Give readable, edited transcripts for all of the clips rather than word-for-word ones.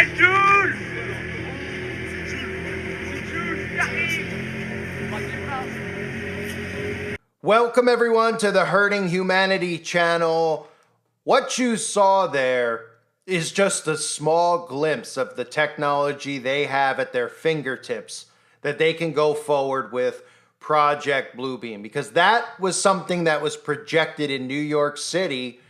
Jules! Welcome everyone to the Hurting Humanity channel. What you saw there is just a small glimpse of the technology they have at their fingertips that they can go forward with Project Bluebeam, because that was something that was projected in New York City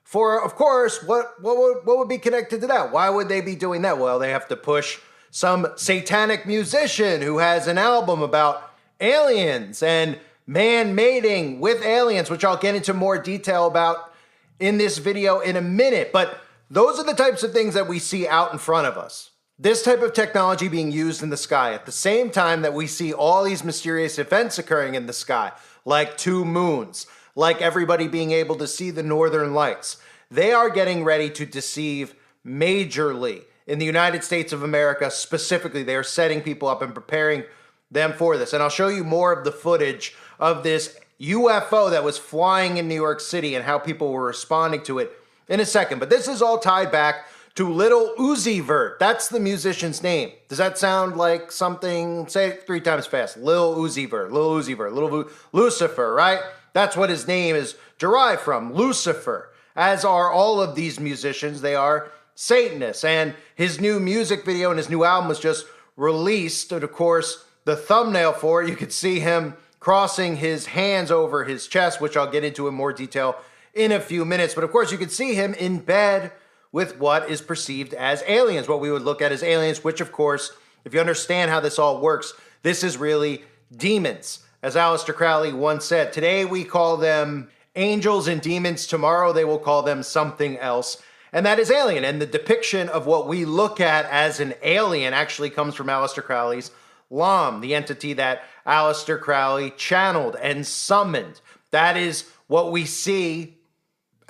for, of course, what would be connected to that? Why would they be doing that? Well, they have to push some satanic musician who has an album about aliens and man mating with aliens, which I'll get into more detail about in this video in a minute. But those are the types of things that we see out in front of us. This type of technology being used in the sky at the same time that we see all these mysterious events occurring in the sky, like two moons, like everybody being able to see the northern lights. They are getting ready to deceive majorly in the United States of America. Specifically, they are setting people up and preparing them for this. And I'll show you more of the footage of this UFO that was flying in New York City and how people were responding to it in a second. But this is all tied back to Lil Uzi Vert. That's the musician's name. Does that sound like something? Say it 3 times fast. Lil Uzi Vert, Lil Uzi Vert, Lil Lucifer, right? That's what his name is derived from, Lucifer. As are all of these musicians, they are Satanists. And his new music video and his new album was just released. And of course, the thumbnail for it, you could see him crossing his hands over his chest, which I'll get into in more detail in a few minutes. But of course, you could see him in bed with what is perceived as aliens, what we would look at as aliens, which of course, if you understand how this all works, this is really demons. As Aleister Crowley once said, today we call them angels and demons, tomorrow they will call them something else, and that is alien. And the depiction of what we look at as an alien actually comes from Aleister Crowley's LAM, the entity that Aleister Crowley channeled and summoned. That is what we see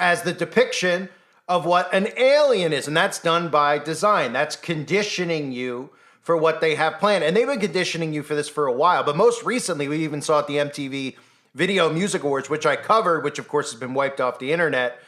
as the depiction of what an alien is, and that's done by design. That's conditioning you for what they have planned. And they've been conditioning you for this for a while, but most recently we even saw at the MTV Video Music Awards, which I covered, which of course has been wiped off the internet,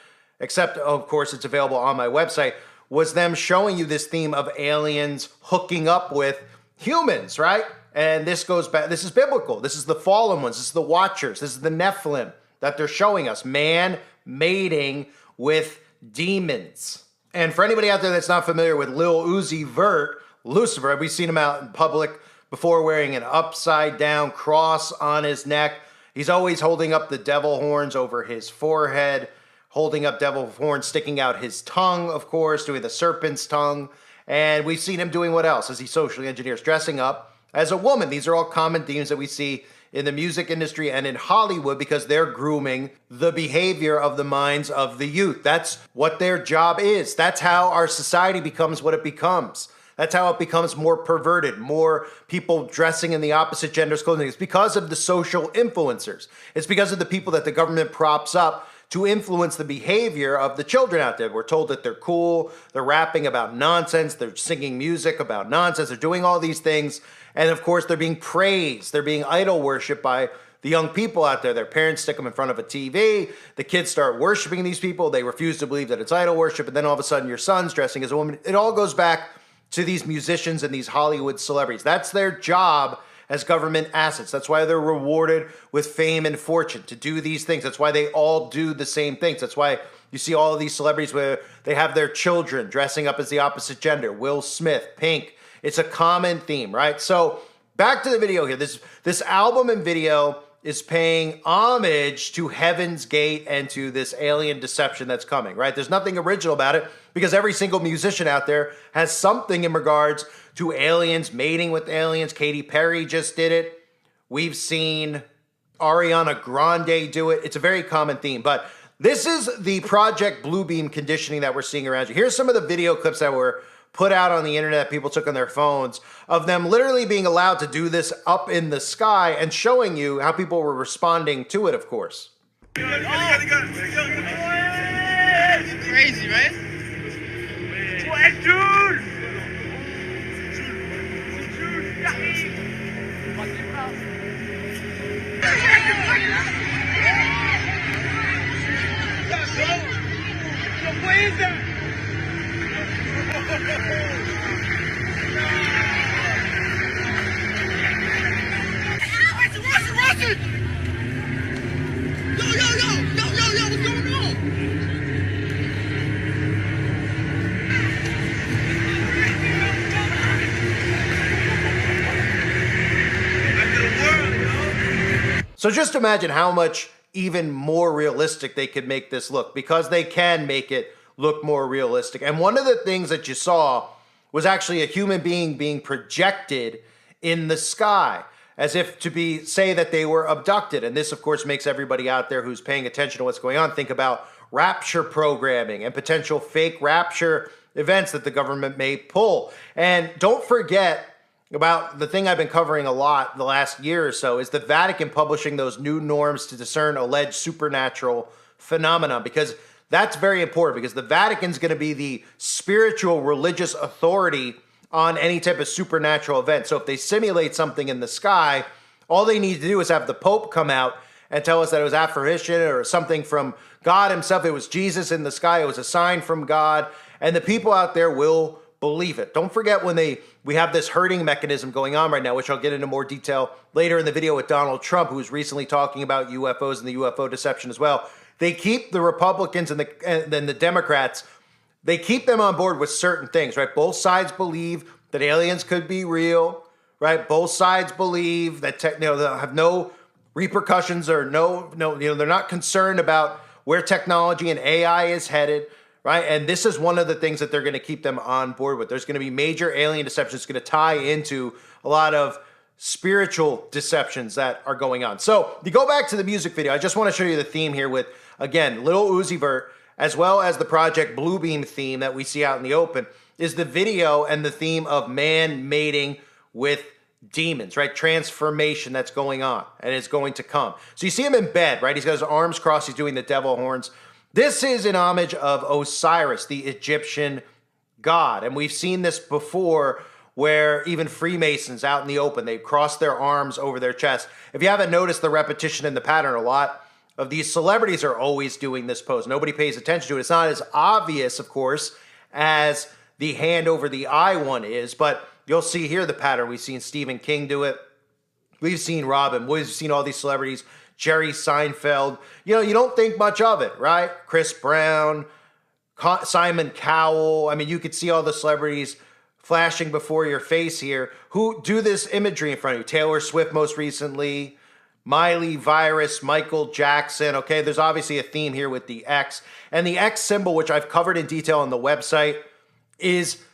except of course it's available on my website, was them showing you this theme of aliens hooking up with humans, right? And this goes back, this is biblical. This is the fallen ones, this is the Watchers, this is the Nephilim that they're showing us. Man mating with demons. And for anybody out there that's not familiar with Lil Uzi Vert, Lucifer, we've seen him out in public before wearing an upside down cross on his neck. He's always holding up the devil horns over his forehead, holding up devil horns, sticking out his tongue, of course, doing the serpent's tongue. And we've seen him doing what else as he socially engineers, dressing up as a woman. These are all common themes that we see in the music industry and in Hollywood because they're grooming the behavior of the minds of the youth. That's what their job is. That's how our society becomes what it becomes. That's how it becomes more perverted, more people dressing in the opposite gender's clothing. It's because of the social influencers. It's because of the people that the government props up to influence the behavior of the children out there. We're told that they're cool, they're rapping about nonsense, they're singing music about nonsense, they're doing all these things. And of course, they're being praised, they're being idol worshiped by the young people out there. Their parents stick them in front of a TV, the kids start worshiping these people, they refuse to believe that it's idol worship, and then all of a sudden your son's dressing as a woman. It all goes back to these musicians and these Hollywood celebrities. That's their job as government assets. That's why they're rewarded with fame and fortune to do these things. That's why they all do the same things. That's why you see all of these celebrities where they have their children dressing up as the opposite gender. Will Smith, Pink. It's a common theme, right? So back to the video here. This album and video is paying homage to Heaven's Gate and to this alien deception that's coming, right? There's nothing original about it because every single musician out there has something in regards to aliens, mating with aliens. Katy Perry just did it. We've seen Ariana Grande do it. It's a very common theme, but this is the Project Bluebeam conditioning that we're seeing around you. Here's some of the video clips that were put out on the internet, people took on their phones, of them literally being allowed to do this up in the sky and showing you how people were responding to it, of course. Crazy, right? What is that? So just imagine how much even more realistic they could make this look, because they can make it look more realistic. And one of the things that you saw was actually a human being projected in the sky, as if to say that they were abducted. And this, of course, makes everybody out there who's paying attention to what's going on think about rapture programming and potential fake rapture events that the government may pull. And don't forget about the thing I've been covering a lot the last year or so is the Vatican publishing those new norms to discern alleged supernatural phenomena, because that's very important, because the Vatican's going to be the spiritual religious authority on any type of supernatural event. So if they simulate something in the sky, all they need to do is have the Pope come out and tell us that it was apparition or something from God himself. It was Jesus in the sky. It was a sign from God. And the people out there will believe it. Don't forget when we have this herding mechanism going on right now, which I'll get into more detail later in the video with Donald Trump, who's recently talking about UFOs and the UFO deception as well. They keep the Republicans and the Democrats, they keep them on board with certain things, right? Both sides believe that aliens could be real, right? Both sides believe that they'll have no repercussions or they're not concerned about where technology and AI is headed, right? And this is one of the things that they're going to keep them on board with. There's going to be major alien deception. It's going to tie into a lot of spiritual deceptions that are going on. So to go back to the music video, I just want to show you the theme here with, again, Lil Uzi Vert, as well as the Project Bluebeam theme that we see out in the open, is the video and the theme of man mating with demons, right? Transformation that's going on and is going to come. So you see him in bed, right? He's got his arms crossed. He's doing the devil horns. This is in homage of Osiris, the Egyptian god. And we've seen this before where even Freemasons out in the open, they cross their arms over their chest. If you haven't noticed the repetition in the pattern, a lot of these celebrities are always doing this pose. Nobody pays attention to it. It's not as obvious, of course, as the hand over the eye one is, but you'll see here the pattern. We've seen Stephen King do it. We've seen Robin Williams. We've seen all these celebrities. Jerry Seinfeld. You don't think much of it, right? Chris Brown, Simon Cowell. I mean, you could see all the celebrities flashing before your face here who do this imagery in front of you. Taylor Swift most recently, Miley Cyrus, Michael Jackson. Okay, there's obviously a theme here with the X. And the X symbol, which I've covered in detail on the website, is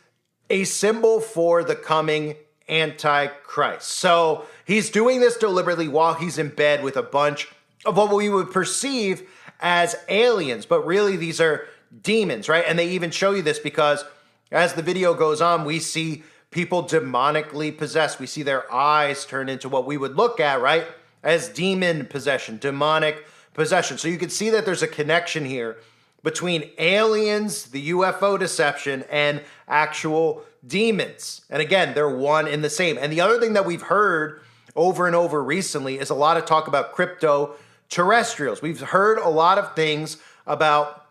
a symbol for the coming Antichrist. So he's doing this deliberately while he's in bed with a bunch of what we would perceive as aliens, but really these are demons, right? And they even show you this because as the video goes on, we see people demonically possessed. We see their eyes turn into what we would look at, right, as demon possession, demonic possession. So you can see that there's a connection here between aliens, the UFO deception, and actual demons. And again, they're one and the same. And the other thing that we've heard over and over recently is a lot of talk about crypto terrestrials. We've heard a lot of things about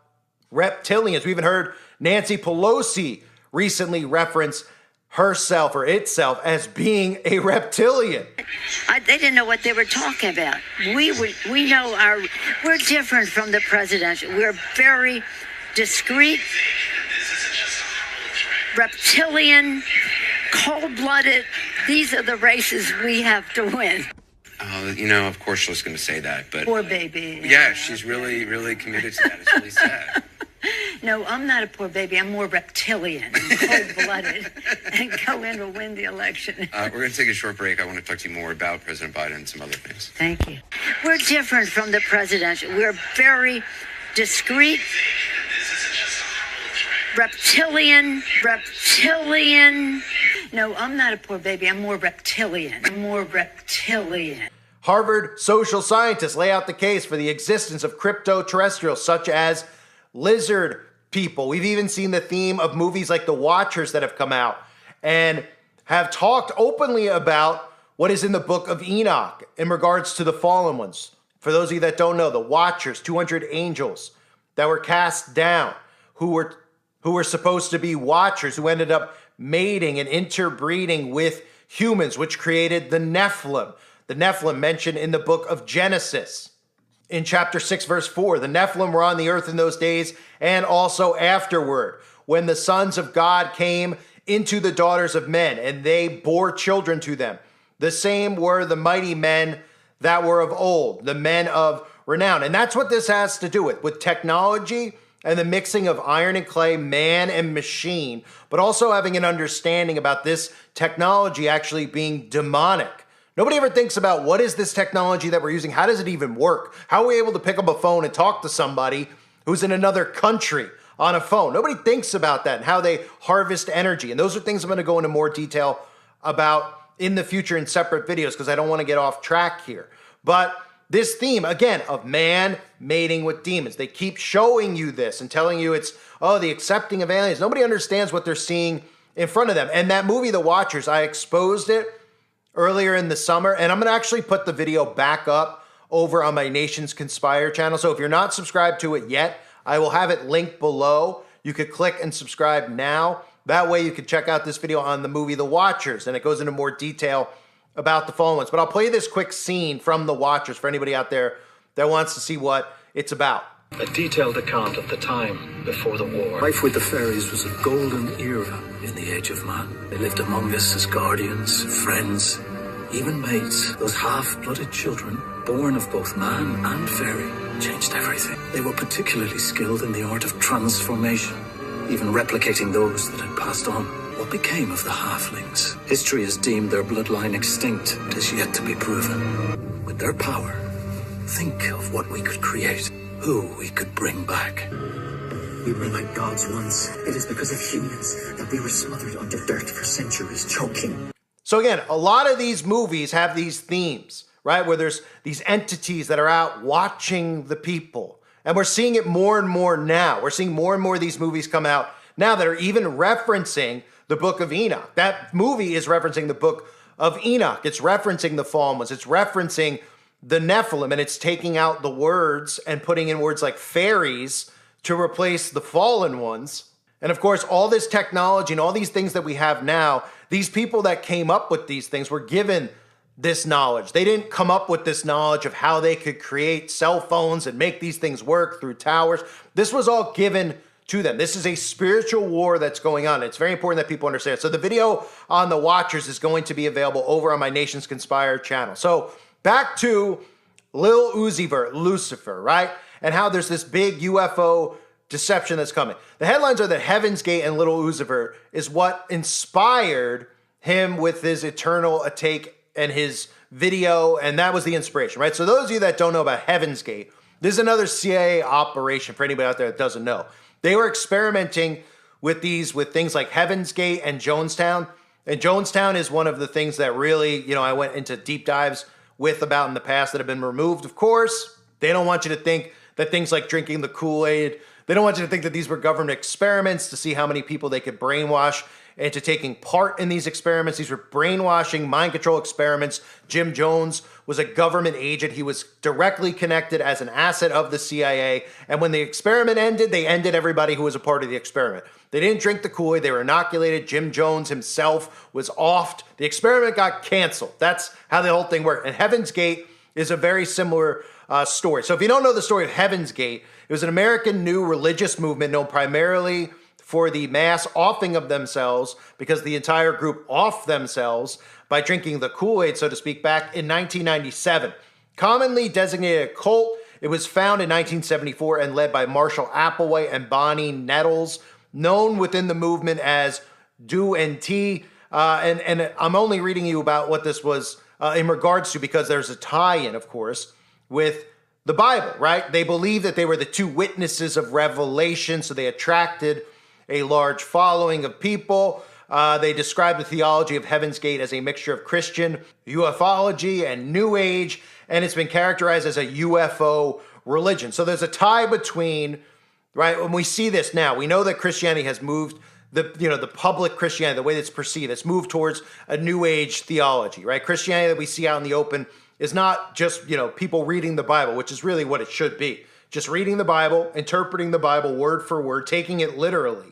reptilians. We even heard Nancy Pelosi recently reference herself or itself as being a reptilian. They didn't know what they were talking about. We know we're different from the presidential. We're very discreet, reptilian, cold-blooded. These are the races we have to win. Of course she was going to say that, but... Poor baby. Yeah, she's really, really committed to that. It's really sad. No, I'm not a poor baby. I'm more reptilian, cold-blooded, and go in to win the election. We're going to take a short break. I want to talk to you more about President Biden and some other things. Thank you. We're different from the presidential. We're very discreet, reptilian. No, I'm not a poor baby. I'm more reptilian. Harvard social scientists lay out the case for the existence of crypto-terrestrials such as lizard people. We've even seen the theme of movies like The Watchers that have come out and have talked openly about what is in the book of Enoch in regards to the fallen ones. For those of you that don't know, the Watchers, 200 angels that were cast down, who were supposed to be watchers, who ended up mating and interbreeding with humans, which created the Nephilim. The Nephilim mentioned in the book of Genesis. In chapter 6, verse 4, the Nephilim were on the earth in those days and also afterward, when the sons of God came into the daughters of men, and they bore children to them. The same were the mighty men that were of old, the men of renown. And that's what this has to do with technology and the mixing of iron and clay, man and machine, but also having an understanding about this technology actually being demonic. Nobody ever thinks about what is this technology that we're using? How does it even work? How are we able to pick up a phone and talk to somebody who's in another country on a phone? Nobody thinks about that and how they harvest energy. And those are things I'm going to go into more detail about in the future in separate videos because I don't want to get off track here. But this theme, again, of man mating with demons. They keep showing you this and telling you it's, oh, the accepting of aliens. Nobody understands what they're seeing in front of them. And that movie, The Watchers, I exposed it earlier in the summer, and I'm going to actually put the video back up over on my Nations Conspire channel. So if you're not subscribed to it yet, I will have it linked below. You could click and subscribe now. That way you can check out this video on the movie The Watchers, and it goes into more detail about the fallen ones. But I'll play this quick scene from The Watchers for anybody out there that wants to see what it's about. A detailed account of the time before the war. Life with the fairies was a golden era in the age of man. They lived among us as guardians, friends, even mates. Those half-blooded children, born of both man and fairy, changed everything. They were particularly skilled in the art of transformation, even replicating those that had passed on. What became of the halflings? History has deemed their bloodline extinct. It is yet to be proven. With their power, think of what we could create, who we could bring back. We were like gods once. It is because of humans that we were smothered under dirt for centuries, choking. So again, a lot of these movies have these themes, right? Where there's these entities that are out watching the people. And we're seeing it more and more now. We're seeing more and more of these movies come out now that are even referencing the Book of Enoch. That movie is referencing the Book of Enoch. It's referencing the fallen ones. It's referencing the Nephilim, and it's taking out the words and putting in words like fairies to replace the fallen ones. And of course, all this technology and all these things that we have now, these people that came up with these things were given this knowledge. They didn't come up with this knowledge of how they could create cell phones and make these things work through towers. This was all given to them. This is a spiritual war that's going on. It's very important that people understand. So the video on The Watchers is going to be available over on my Nations Conspire channel. So back to Lil Uzi Vert, Lucifer, right? And how there's this big UFO deception that's coming. The headlines are that Heaven's Gate and Lil Uzi Vert is what inspired him with his Eternal Atake and his video, and that was the inspiration, right? So those of you that don't know about Heaven's Gate, this is another CIA operation for anybody out there that doesn't know. They were experimenting with things like Heaven's Gate and Jonestown. And Jonestown is one of the things that really, I went into deep dives with about in the past that have been removed, of course. They don't want you to think that things like drinking the Kool-Aid, they don't want you to think that these were government experiments to see how many people they could brainwash into taking part in these experiments. These were brainwashing, mind control experiments. Jim Jones was a government agent. He was directly connected as an asset of the CIA. And when the experiment ended, they ended everybody who was a part of the experiment. They didn't drink the Kool-Aid. They were inoculated. Jim Jones himself was offed. The experiment got canceled. That's how the whole thing worked. And Heaven's Gate is a very similar story. So if you don't know the story of Heaven's Gate, it was an American new religious movement known primarily for the mass offing of themselves, because the entire group offed themselves by drinking the Kool-Aid, so to speak, back in 1997. Commonly designated a cult, it was founded in 1974 and led by Marshall Applewhite and Bonnie Nettles, known within the movement as Do and T. And I'm only reading you about what this was in regards to because there's a tie-in, of course, with the Bible, right? They believed that they were the two witnesses of Revelation, so they attracted a large following of people. They described the theology of Heaven's Gate as a mixture of Christian ufology and New Age, and it's been characterized as a UFO religion. So there's a tie between, right, when we see this now, we know that Christianity has moved, the public Christianity, the way that's perceived, it's moved towards a New Age theology, right? Christianity that we see out in the open is not just, people reading the Bible, which is really what it should be. Just reading the Bible, interpreting the Bible word for word, taking it literally.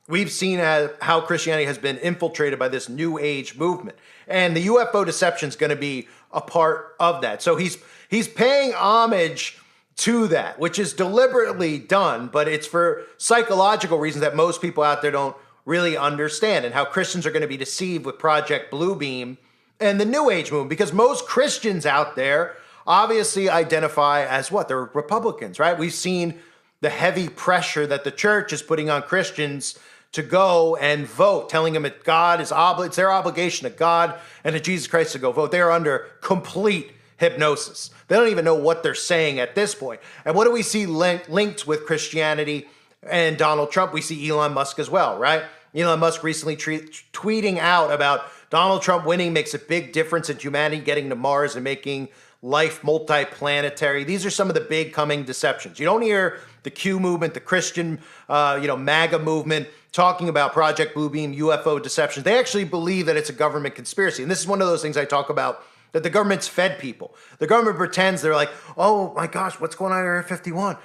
We've seen how Christianity has been infiltrated by this New Age movement. And the UFO deception is going to be a part of that. So he's paying homage to that, which is deliberately done, but it's for psychological reasons that most people out there don't really understand, and how Christians are going to be deceived with Project Bluebeam and the New Age movement, because most Christians out there obviously identify as what? They're Republicans, right? We've seen the heavy pressure that the church is putting on Christians to go and vote, telling them that God is it's their obligation to God and to Jesus Christ to go vote. They are under complete hypnosis. They don't even know what they're saying at this point. And what do we see linked with Christianity and Donald Trump? We see Elon Musk as well, right? Elon Musk recently tweeting out about Donald Trump winning makes a big difference in humanity getting to Mars and making life multiplanetary. These are some of the big coming deceptions. You don't hear the Q movement, the Christian, MAGA movement talking about Project Bluebeam, UFO deceptions. They actually believe that it's a government conspiracy. And this is one of those things I talk about, that the government's fed people. The government pretends they're like, oh my gosh, what's going on in Area 51?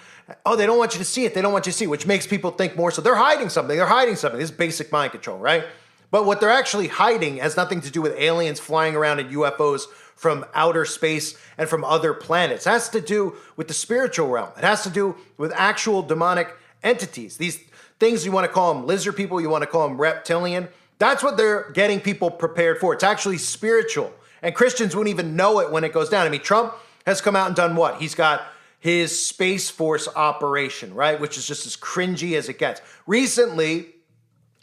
Oh, they don't want you to see it. They don't want you to see it, which makes people think more. So they're hiding something. They're hiding something. This is basic mind control, right? But what they're actually hiding has nothing to do with aliens flying around in UFOs from outer space and from other planets. It has to do with the spiritual realm. It has to do with actual demonic entities. These things, you want to call them lizard people, you want to call them reptilian. That's what they're getting people prepared for. It's actually spiritual. And Christians wouldn't even know it when it goes down. I mean, Trump has come out and done what? He's got his Space Force operation, right? Which is just as cringy as it gets. Recently,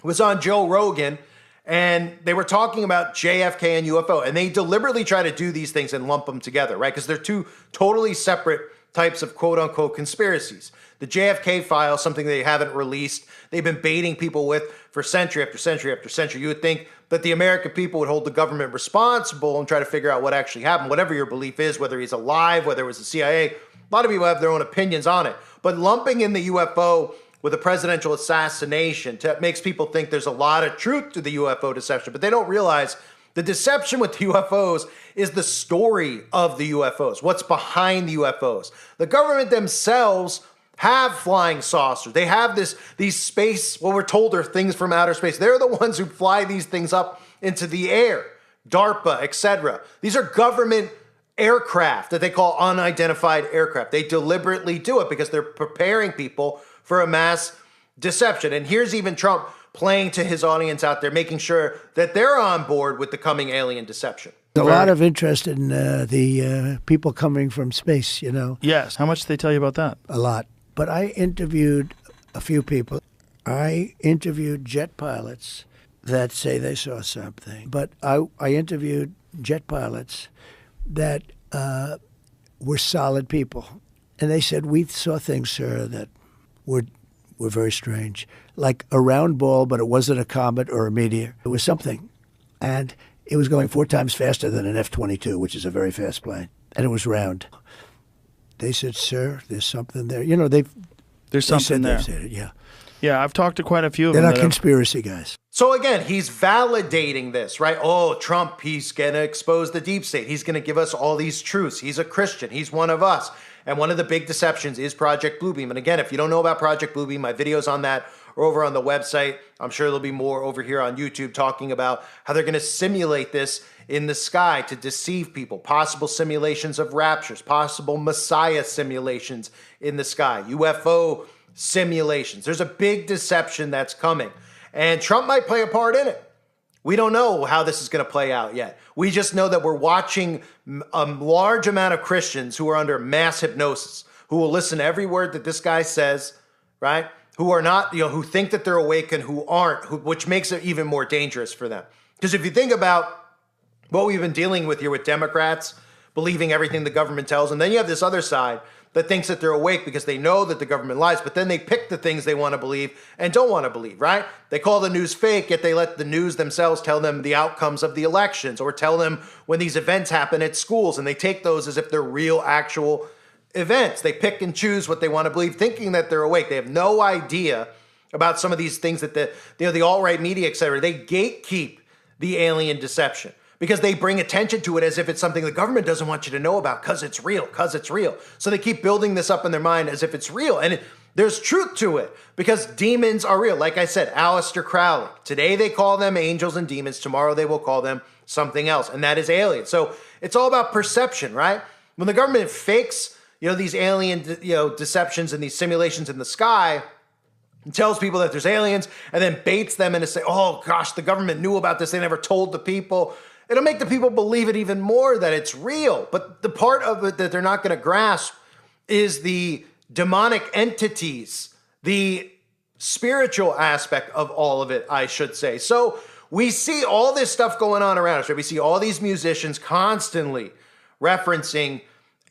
was on Joe Rogan, and they were talking about JFK and UFO, and they deliberately try to do these things and lump them together, right? Because they're two totally separate types of quote-unquote conspiracies. The JFK file, something they haven't released, they've been baiting people with for century after century after century. You would think that the American people would hold the government responsible and try to figure out what actually happened, whatever your belief is, whether he's alive, whether it was the CIA. A lot of people have their own opinions on it. But lumping in the UFO with a presidential assassination makes people think there's a lot of truth to the UFO deception, but they don't realize the deception with the UFOs is the story of the UFOs, what's behind the UFOs. The government themselves have flying saucers. They have these space, what we're told are things from outer space. They're the ones who fly these things up into the air, DARPA, etc. These are government aircraft that they call unidentified aircraft. They deliberately do it because they're preparing people for a mass deception. And here's even Trump playing to his audience out there, making sure that they're on board with the coming alien deception. There's a lot of interest in the people coming from space, you know. Yes. How much did they tell you about that? A lot. But I interviewed a few people. I interviewed jet pilots that say they saw something. But I interviewed jet pilots that were solid people. And they said, we saw things, sir, that were very strange. Like a round ball, but it wasn't a comet or a meteor. It was something. And it was going 4 times faster than an F-22, which is a very fast plane. And it was round. They said, sir, there's something there. You know, there's something there. Said it, yeah. Yeah, I've talked to quite a few of them. They're not conspiracy guys. So again, he's validating this, right? Oh, Trump, he's going to expose the deep state. He's going to give us all these truths. He's a Christian. He's one of us. And one of the big deceptions is Project Bluebeam. And again, if you don't know about Project Bluebeam, my videos on that are over on the website. I'm sure there'll be more over here on YouTube talking about how they're going to simulate this in the sky to deceive people, possible simulations of raptures, possible Messiah simulations in the sky, UFO simulations. There's a big deception that's coming, and Trump might play a part in it. We don't know how this is going to play out yet. We just know that we're watching a large amount of Christians who are under mass hypnosis, who will listen to every word that this guy says, right? Who are not, who think that they're awake and who aren't, which makes it even more dangerous for them. Because if you think about what we've been dealing with here with Democrats believing everything the government tells them, then you have this other side that thinks that they're awake because they know that the government lies, but then they pick the things they want to believe and don't want to believe, right? They call the news fake, yet they let the news themselves tell them the outcomes of the elections or tell them when these events happen at schools, and they take those as if they're real, actual events. They pick and choose what they want to believe, thinking that they're awake. They have no idea about some of these things that the alt-right media, et cetera, they gatekeep the alien deception, because they bring attention to it as if it's something the government doesn't want you to know about because it's real. So they keep building this up in their mind as if it's real. And there's truth to it because demons are real. Like I said, Aleister Crowley. Today they call them angels and demons. Tomorrow they will call them something else, and that is aliens. So it's all about perception, right? When the government fakes, these alien, deceptions and these simulations in the sky, and tells people that there's aliens and then baits them into say, oh gosh, the government knew about this. They never told the people. it'll make the people believe it even more that it's real. But the part of it that they're not going to grasp is the demonic entities, the spiritual aspect of all of it, I should say. So we see all this stuff going on around us, right? We see all these musicians constantly referencing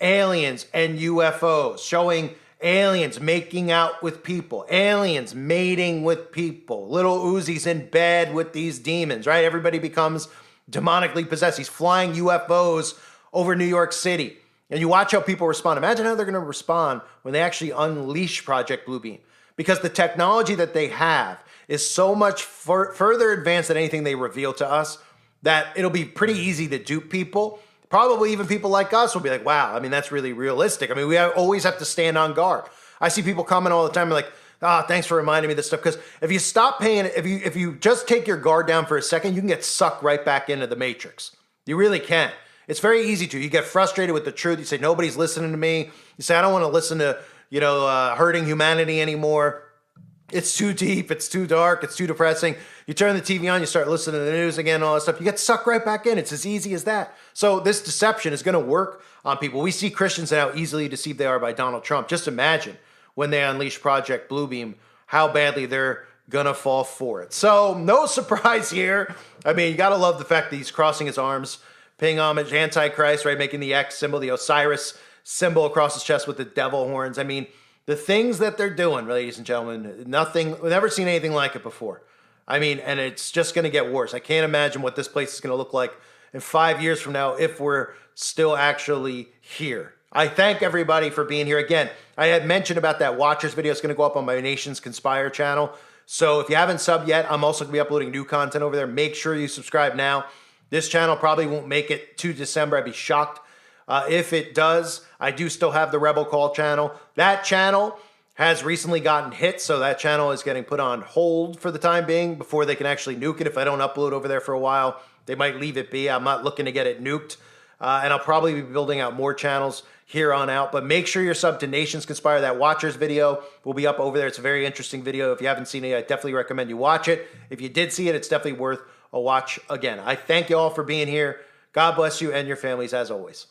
aliens and UFOs, showing aliens making out with people, aliens mating with people, little Uzi's in bed with these demons, right? Everybody becomes demonically possessed. He's flying UFOs over New York City. And you watch how people respond. Imagine how they're going to respond when they actually unleash Project Bluebeam. Because the technology that they have is so much further advanced than anything they reveal to us that it'll be pretty easy to dupe people. Probably even people like us will be like, wow, I mean, that's really realistic. I mean, we always have to stand on guard. I see people comment all the time like, thanks for reminding me of this stuff. Because if you stop paying, if you just take your guard down for a second, you can get sucked right back into the matrix. You really can. It's very easy to. You get frustrated with the truth. You say, nobody's listening to me. You say, I don't want to listen to, hurting humanity anymore. It's too deep. It's too dark. It's too depressing. You turn the TV on, you start listening to the news again, all that stuff. You get sucked right back in. It's as easy as that. So this deception is going to work on people. We see Christians and how easily deceived they are by Donald Trump. Just imagine when they unleash Project Bluebeam, how badly they're going to fall for it. So no surprise here. I mean, you got to love the fact that he's crossing his arms, paying homage, Antichrist, right? Making the X symbol, the Osiris symbol across his chest with the devil horns. I mean, the things that they're doing, ladies and gentlemen, we've never seen anything like it before. I mean, and it's just going to get worse. I can't imagine what this place is going to look like in 5 years from now if we're still actually here. I thank everybody for being here. Again, I had mentioned about that Watchers video. It's going to go up on my Nations Conspire channel. So if you haven't subbed yet, I'm also going to be uploading new content over there. Make sure you subscribe now. This channel probably won't make it to December. I'd be shocked if it does. I do still have the Rebel Call channel. That channel has recently gotten hit, so that channel is getting put on hold for the time being before they can actually nuke it. If I don't upload over there for a while, they might leave it be. I'm not looking to get it nuked, and I'll probably be building out more channels here on out. But make sure you're subbed to Nations Conspire. That Watchers video will be up over there. It's a very interesting video. If you haven't seen it, I definitely recommend you watch it. If you did see it, it's definitely worth a watch again. I thank you all for being here. God bless you and your families as always.